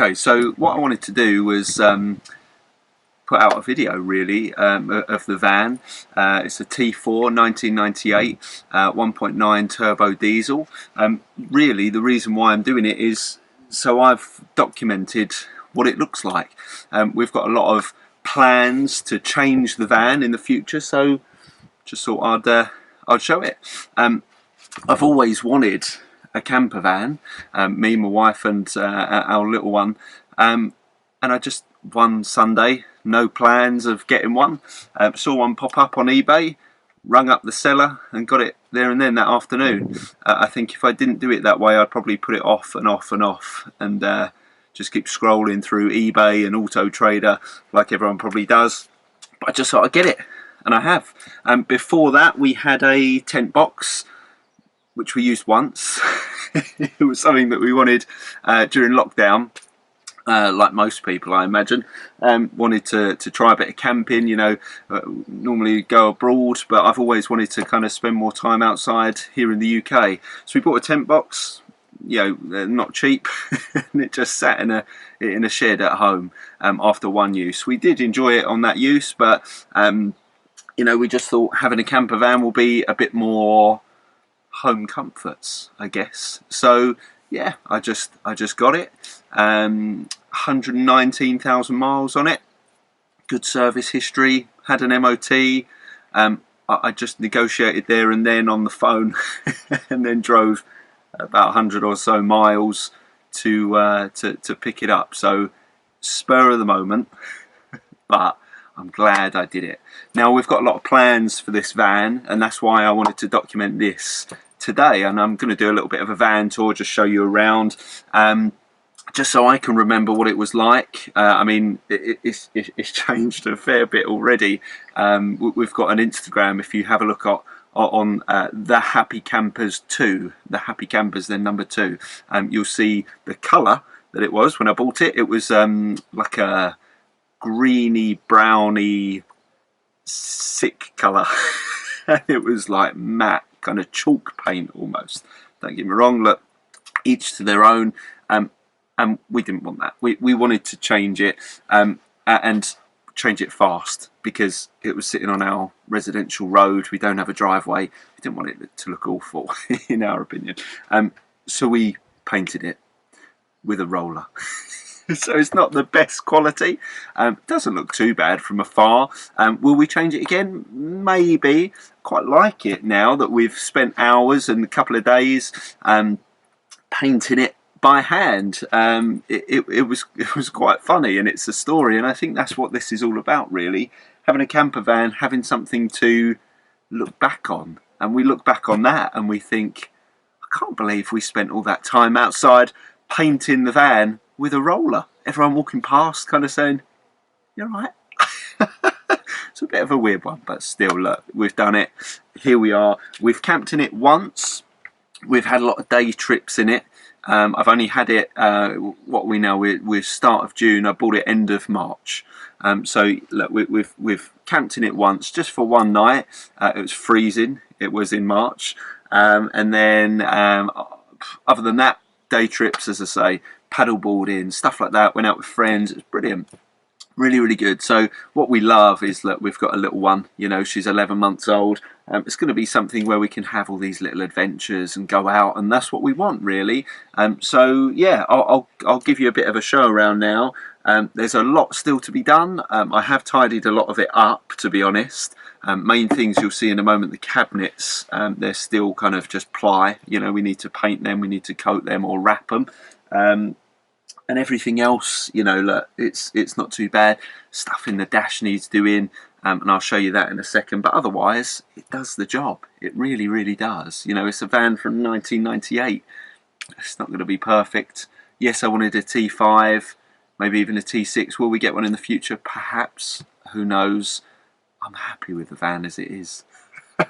Okay, so what I wanted to do was put out a video really of the van. It's a T4 1998 1.9 turbo diesel. Really the reason why I'm doing it is so I've documented what it looks like. We've got a lot of plans to change the van in the future, so just thought I'd show it. I've always wanted a camper van, me, my wife and our little one, and I just one Sunday, no plans of getting one, saw one pop up on eBay, rung up the seller and got it there and then that afternoon. I think if I didn't do it that way, I'd probably put it off and off and off and just keep scrolling through eBay and Auto Trader like everyone probably does. But I just thought I'd get it, and I have. Before that we had a tent box which we used once. It was something that we wanted during lockdown, like most people I imagine. Wanted to try a bit of camping, you know. Normally go abroad, but I've always wanted to kind of spend more time outside here in the UK. So we bought a tent box, you know, not cheap, and it just sat in a shed at home after one use. We did enjoy it on that use, but you know, we just thought having a camper van will be a bit more home comforts, I guess. So yeah, I just got it. 119,000 miles on it, good service history, had an MOT. I just negotiated there and then on the phone and then drove about 100 or so miles to pick it up. So spur of the moment, but I'm glad I did it. Now we've got a lot of plans for this van, and that's why I wanted to document this today. And I'm going to do a little bit of a van tour, just show you around, just so I can remember what it was like. I mean, it's changed a fair bit already. We've got an Instagram, if you have a look on TheHappyCampers2, The Happy Campers, then number 2. You'll see the colour that it was when I bought it. It was like a greeny browny sick colour. It was like matte kind of chalk paint almost. Don't get me wrong, look, each to their own, and we didn't want that. We wanted to change it and change it fast, because it was sitting on our residential road. We don't have a driveway. We didn't want it to look awful in our opinion, so we painted it with a roller. So it's not the best quality. Doesn't look too bad from afar. Will we change it again? Maybe. Quite like it now that we've spent hours and a couple of days painting it by hand. It was quite funny, and it's a story, and I think that's what this is all about really. Having a camper van, having something to look back on, and we look back on that and we think, I can't believe we spent all that time outside painting the van with a roller. Everyone walking past kind of saying, "You're right." It's a bit of a weird one, but still, look, we've done it. Here we are. We've camped in it once. We've had a lot of day trips in it. I've only had it, what we know, we're start of June. I bought it end of March. So look, we've camped in it once, just for one night. It was freezing. It was in March, and then other than that, day trips, as I say, paddleboarding, stuff like that. Went out with friends. It was brilliant. Really, really good. So what we love is that we've got a little one, you know, she's 11 months old. It's going to be something where we can have all these little adventures and go out, and that's what we want really. So yeah, I'll give you a bit of a show around now. There's a lot still to be done. I have tidied a lot of it up, to be honest. Main things you'll see in a moment, the cabinets, they're still kind of just ply, you know, we need to paint them, we need to coat them or wrap them. And everything else, you know, look, it's not too bad. Stuff in the dash needs doing, and I'll show you that in a second. But otherwise, it does the job. It really, really does. You know, it's a van from 1998. It's not going to be perfect. Yes, I wanted a T5, maybe even a T6. Will we get one in the future? Perhaps. Who knows? I'm happy with the van as it is.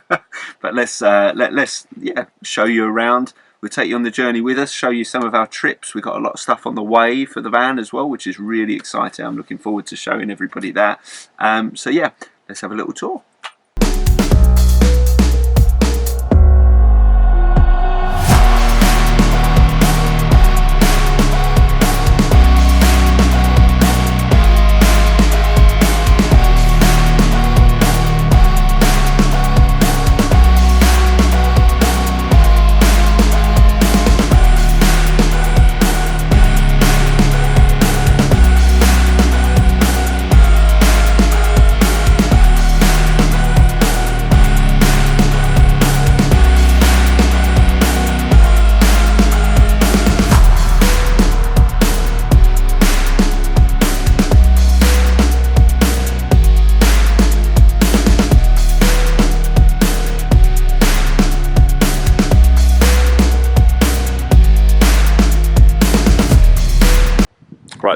But let's yeah, show you around. We'll take you on the journey with us, show you some of our trips. We've got a lot of stuff on the way for the van as well, which is really exciting. I'm looking forward to showing everybody that. So yeah, let's have a little tour.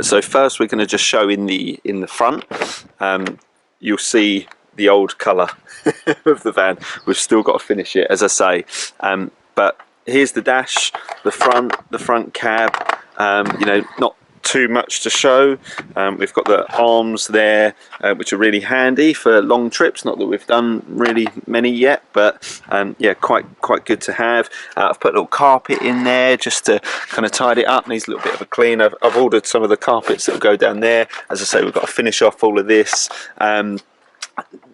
Right, so first we're going to just show in the front. You'll see the old colour of the van. We've still got to finish it, as I say. But here's the dash, the front cab. You know, not too much to show. We've got the arms there, which are really handy for long trips. Not that we've done really many yet, but yeah, quite good to have. I've put a little carpet in there just to kind of tidy it up. Needs a little bit of a clean. I've ordered some of the carpets that will go down there. As I say, we've got to finish off all of this.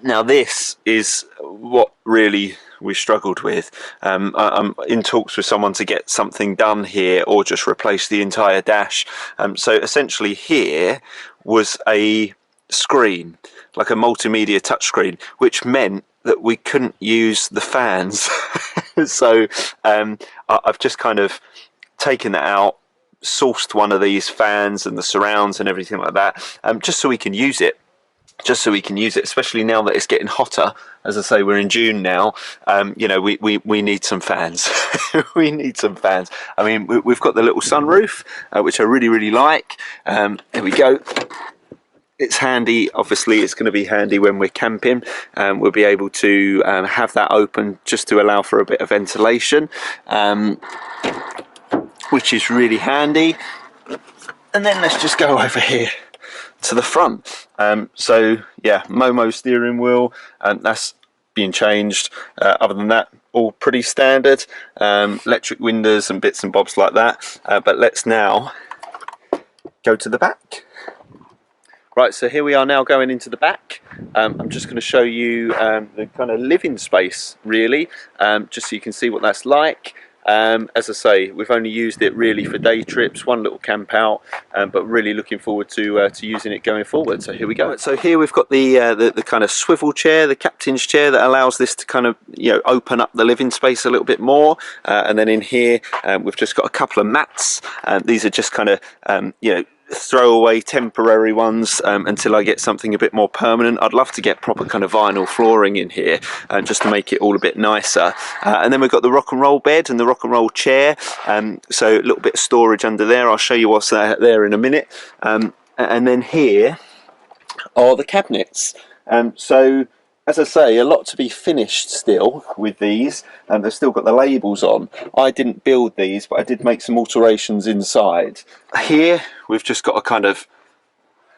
Now this is what really we struggled with. I'm in talks with someone to get something done here or just replace the entire dash. So essentially here was a screen, like a multimedia touchscreen, which meant that we couldn't use the fans. So I've just kind of taken that out, sourced one of these fans and the surrounds and everything like that, just so we can use it. Especially now that it's getting hotter. As I say, we're in June now. You know, we need some fans. We need some fans. I mean, we've got the little sunroof, which I really like. There we go. It's handy. Obviously, it's going to be handy when we're camping. We'll be able to have that open just to allow for a bit of ventilation, which is really handy. And then let's just go over here to the front. So yeah, Momo steering wheel, that's being changed. Other than that, all pretty standard. Electric windows and bits and bobs like that. But let's now go to the back. Right, so here we are now going into the back. I'm just going to show you the kind of living space, really, just so you can see what that's like. As I say, we've only used it really for day trips, one little camp out, but really looking forward to using it going forward. So here we go. So here we've got the kind of swivel chair, the captain's chair, that allows this to kind of, you know, open up the living space a little bit more. And then in here, we've just got a couple of mats. These are just kind of, you know, throwaway temporary ones until I get something a bit more permanent. I'd love to get proper kind of vinyl flooring in here just to make it all a bit nicer. And then we've got the rock and roll bed and the rock and roll chair, so a little bit of storage under there. I'll show you what's there in a minute. And then here are the cabinets. So as I say, a lot to be finished still with these, and they've still got the labels on. I didn't build these, but I did make some alterations inside. Here we've just got a kind of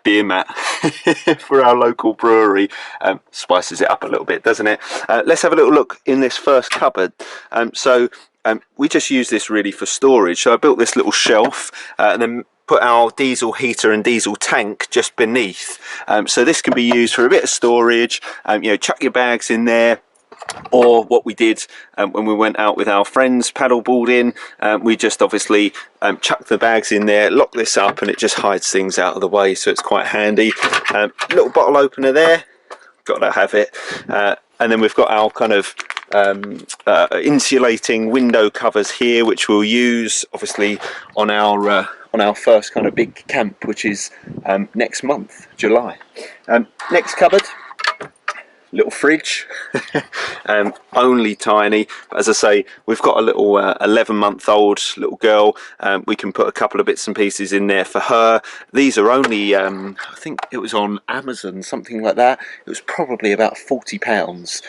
beer mat for our local brewery. Spices it up a little bit, doesn't it? Let's have a little look in this first cupboard. We just use this really for storage. So I built this little shelf and then put our diesel heater and diesel tank just beneath. So this can be used for a bit of storage. You know, chuck your bags in there. Or what we did when we went out with our friends paddleboarding, we just obviously chuck the bags in there, lock this up, and it just hides things out of the way, so it's quite handy. Little bottle opener there, got to have it. And then we've got our kind of insulating window covers here, which we'll use obviously on our first kind of big camp, which is next month, July. Next cupboard. Little fridge, only tiny, but as I say, we've got a little 11-month-old little girl. We can put a couple of bits and pieces in there for her. These are only, I think it was on Amazon, something like that. It was probably about £40.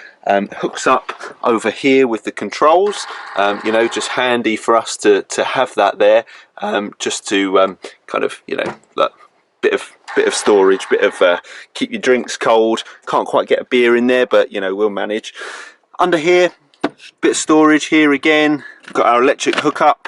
Hooks up over here with the controls. You know, just handy for us to have that there, just to kind of, you know, look, bit of storage, bit of keep your drinks cold. Can't quite get a beer in there, but you know, we'll manage. Under here, bit of storage here again. We've got our electric hookup,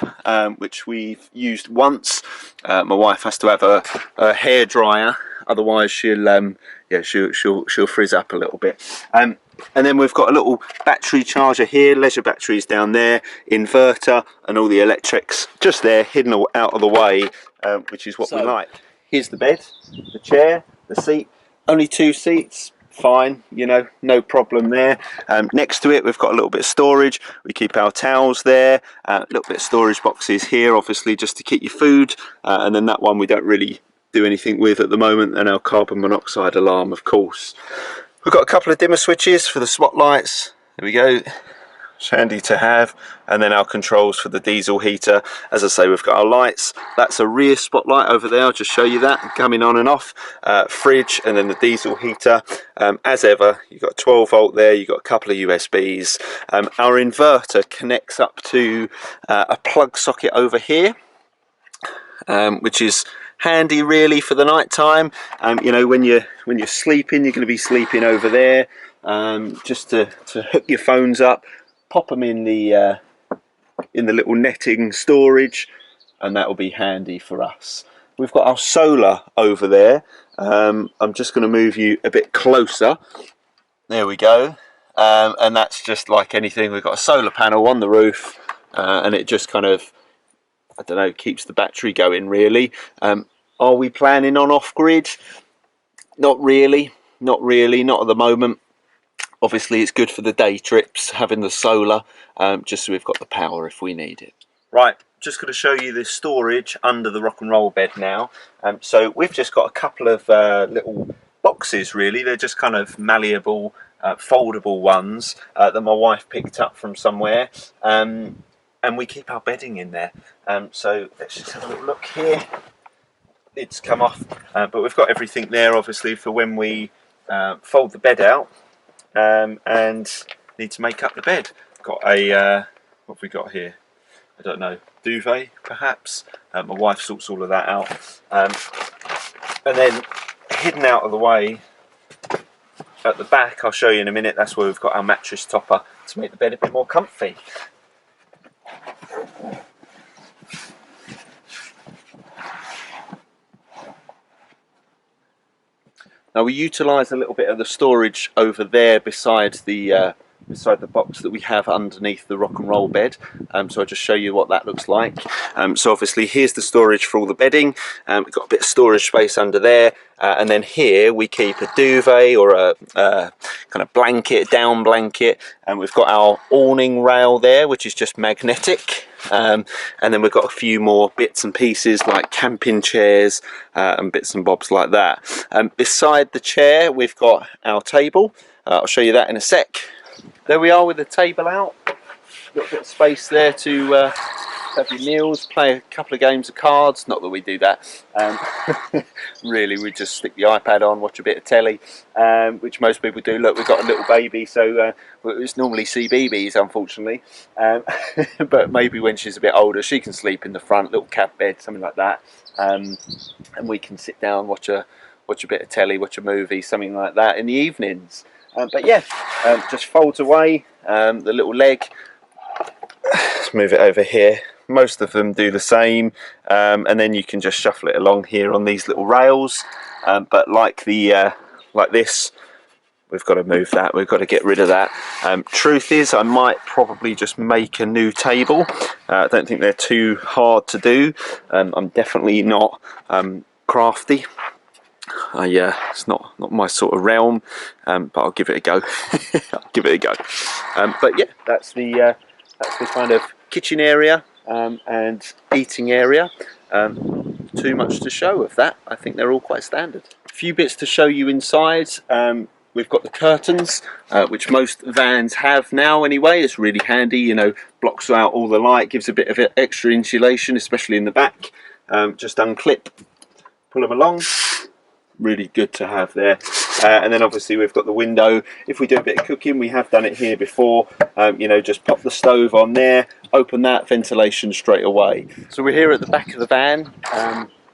which we've used once. My wife has to have a hair dryer, otherwise she'll she'll frizz up a little bit. And then we've got a little battery charger here, leisure batteries down there, inverter, and all the electrics just there, hidden out of the way, which is what we like. Here's the bed, the chair, the seat. Only 2 seats, fine, you know, no problem there. Next to it, we've got a little bit of storage. We keep our towels there. A little bit of storage boxes here, obviously, just to keep your food. And then that one we don't really do anything with at the moment. And our carbon monoxide alarm, of course. We've got a couple of dimmer switches for the spotlights. There we go. It's handy to have. And then our controls for the diesel heater. As I say, we've got our lights. That's a rear spotlight over there. I'll just show you that coming on and off. Fridge, and then the diesel heater. As ever, you've got a 12 volt there. You've got a couple of USBs. Our inverter connects up to a plug socket over here, which is handy really for the night time. You know, when you're sleeping, you're going to be sleeping over there. Just to hook your phones up, pop them in the little netting storage, and that will be handy for us. We've got our solar over there. I'm just going to move you a bit closer. There we go. And that's just like anything. We've got a solar panel on the roof, and it just kind of, I don't know, keeps the battery going really. Are we planning on off-grid? Not really, not at the moment. Obviously it's good for the day trips, having the solar, just so we've got the power if we need it. Right, just going to show you the storage under the rock and roll bed now. So we've just got a couple of little boxes really. They're just kind of malleable, foldable ones that my wife picked up from somewhere. And we keep our bedding in there. So let's just have a little look here. It's come off, but we've got everything there obviously for when we fold the bed out. And need to make up the bed. Got a what have we got here? I don't know, duvet perhaps. My wife sorts all of that out, and then hidden out of the way at the back, I'll show you in a minute, that's where we've got our mattress topper to make the bed a bit more comfy. Now we utilise a little bit of the storage over there beside the box that we have underneath the rock and roll bed. So I'll just show you what that looks like. So obviously here's the storage for all the bedding. We've got a bit of storage space under there, and then here we keep a duvet or a kind of blanket, down blanket, and we've got our awning rail there, which is just magnetic. And then we've got a few more bits and pieces like camping chairs and bits and bobs like that. Beside the chair we've got our table. I'll show you that in a sec. There we are with the table out. Got a bit of space there to have your meals, play a couple of games of cards. Not that we do that. Really, we just stick the iPad on, watch a bit of telly, which most people do. Look, we've got a little baby, so it's normally CBeebies, unfortunately. But maybe when she's a bit older, she can sleep in the front, little cab bed, something like that. And we can sit down, watch a bit of telly, watch a movie, something like that in the evenings. But yeah, just folds away, the little leg. Let's move it over here. Most of them do the same, and then you can just shuffle it along here on these little rails. But like this, we've got to move that. We've got to get rid of that. Truth is, I might probably just make a new table. I don't think they're too hard to do. I'm definitely not crafty. It's not my sort of realm, but I'll give it a go. I'll give it a go. But yeah, that's the kind of kitchen area and eating area. Too much to show of that. I think they're all quite standard. A few bits to show you inside. We've got the curtains, which most vans have now anyway. It's really handy, you know, blocks out all the light, gives a bit of extra insulation, especially in the back. Just unclip, pull them along. Really good to have there. And then obviously we've got the window. If we do a bit of cooking, we have done it here before, you know, just pop the stove on there, open that, ventilation straight away. So we're here at the back of the van,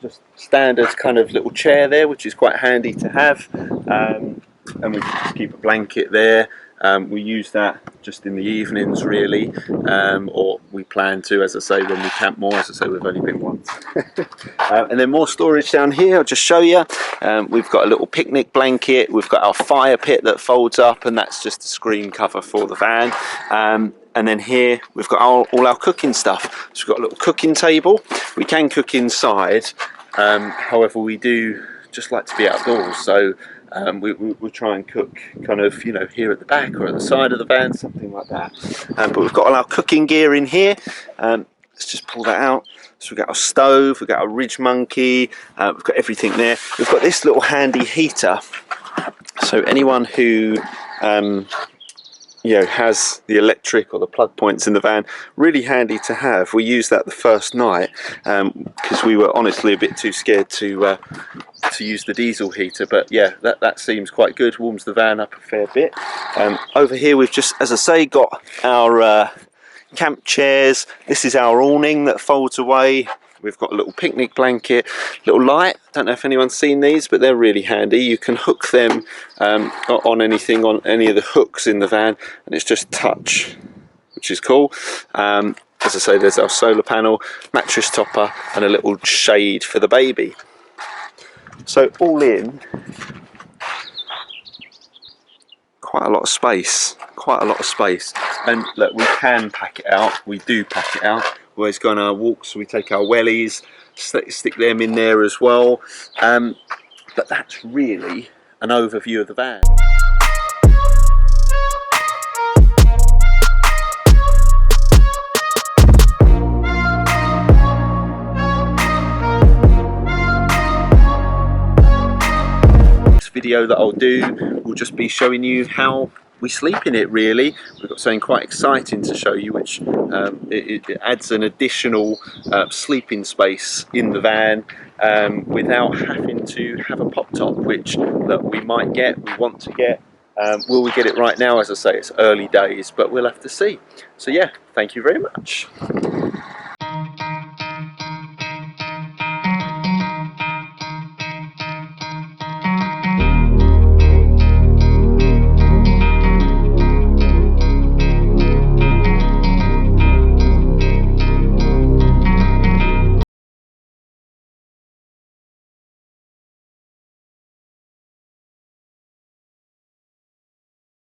just standard kind of little chair there, which is quite handy to have. And we can just keep a blanket there. We use that just in the evenings really, or we plan to, as I say, when we camp more. As I say, we've only been once. And then more storage down here, I'll just show you. We've got a little picnic blanket, we've got our fire pit that folds up, and that's just a screen cover for the van. And then here we've got all our cooking stuff. So we've got a little cooking table. We can cook inside, however we do just like to be outdoors, so we'll try and cook kind of, you know, here at the back or at the side of the van, something like that. But we've got all our cooking gear in here. Let's just pull that out. So we've got our stove, we've got our Ridge Monkey, we've got everything there. We've got this little handy heater. So anyone who has the electric or the plug points in the van. Really handy to have. We used that the first night because we were honestly a bit too scared to use the diesel heater, but yeah, that seems quite good. Warms the van up a fair bit. Over here we've just, as I say, got our camp chairs. This is our awning that folds away. We've got a little picnic blanket, little light. Don't know if anyone's seen these, but they're really handy. You can hook them on anything, on any of the hooks in the van, and it's just touch, which is cool. As I say, there's our solar panel, mattress topper, and a little shade for the baby. So all in, quite a lot of space, and look, we can pack it out, we do pack it out. We always go on our walks, we take our wellies, stick them in there as well, but that's really an overview of the van. Video that I'll do will just be showing you how we sleep in it. Really, we've got something quite exciting to show you, which it adds an additional sleeping space in the van without having to have a pop top, which that we might get, we want to get. Will we get it right now? As I say, it's early days, but we'll have to see. So yeah, thank you very much.